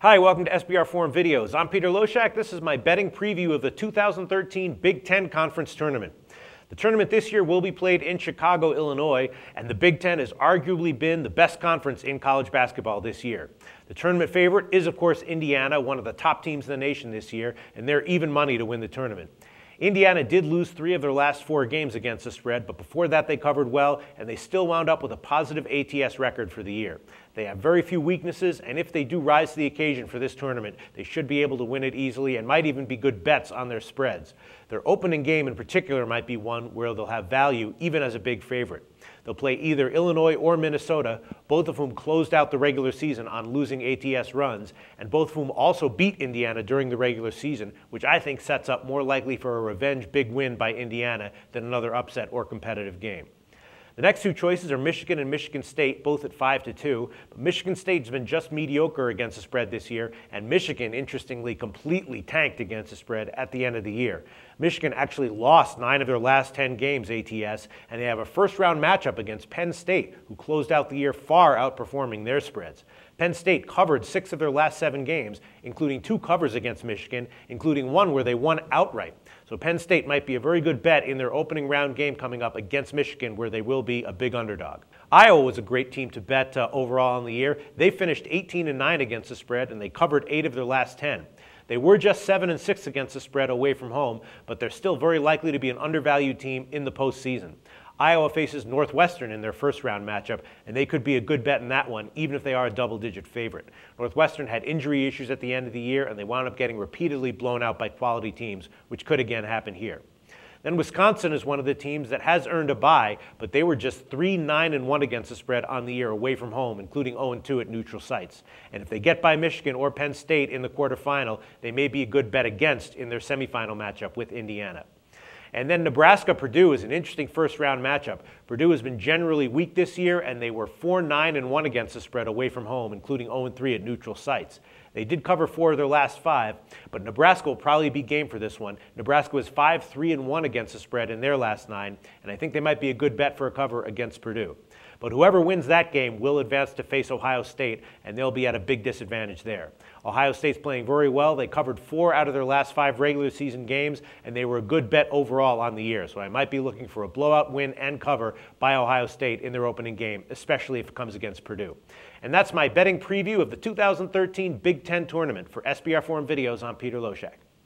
Hi, welcome to SBR Forum Videos. I'm Peter Loshak. This is my betting preview of the 2013 Big Ten Conference Tournament. The tournament this year will be played in Chicago, Illinois, and the Big Ten has arguably been the best conference in college basketball this year. The tournament favorite is, of course, Indiana, one of the top teams in the nation this year, and they're even money to win the tournament. Indiana did lose 3 of their last 4 games against the spread, but before that they covered well, and they still wound up with a positive ATS record for the year. They have very few weaknesses, and if they do rise to the occasion for this tournament, they should be able to win it easily and might even be good bets on their spreads. Their opening game in particular might be one where they'll have value even as a big favorite. They'll play either Illinois or Minnesota, both of whom closed out the regular season on losing ATS runs, and both of whom also beat Indiana during the regular season, which I think sets up more likely for a revenge big win by Indiana than another upset or competitive game. The next 2 choices are Michigan and Michigan State, both at 5-2. But Michigan State's been just mediocre against the spread this year, and Michigan, interestingly, completely tanked against the spread at the end of the year. Michigan actually lost 9 of their last 10 games ATS, and they have a first-round matchup against Penn State, who closed out the year far outperforming their spreads. Penn State covered 6 of their last 7 games, including 2 covers against Michigan, including one where they won outright. So Penn State might be a very good bet in their opening round game coming up against Michigan, where they will be a big underdog. Iowa was a great team to bet overall in the year. They finished 18-9 against the spread, and they covered 8 of their last 10. They were just 7-6 against the spread away from home, but they're still very likely to be an undervalued team in the postseason. Iowa faces Northwestern in their first-round matchup, and they could be a good bet in that one, even if they are a double-digit favorite. Northwestern had injury issues at the end of the year, and they wound up getting repeatedly blown out by quality teams, which could again happen here. Then Wisconsin is one of the teams that has earned a bye, but they were just 3-9-1 against the spread on the year away from home, including 0-2 at neutral sites. And if they get by Michigan or Penn State in the quarterfinal, they may be a good bet against in their semifinal matchup with Indiana. And then Nebraska-Purdue is an interesting first-round matchup. Purdue has been generally weak this year, and they were 4-9-1 against the spread away from home, including 0-3 at neutral sites. They did cover 4 of their last 5, but Nebraska will probably be game for this one. Nebraska was 5-3-1 against the spread in their last 9, and I think they might be a good bet for a cover against Purdue. But whoever wins that game will advance to face Ohio State, and they'll be at a big disadvantage there. Ohio State's playing very well. They covered 4 out of their last 5 regular season games, and they were a good bet overall on the year. So I might be looking for a blowout win and cover by Ohio State in their opening game, especially if it comes against Purdue. And that's my betting preview of the 2013 Big Ten Tournament. For SBR Forum Videos, I'm Peter Loshak.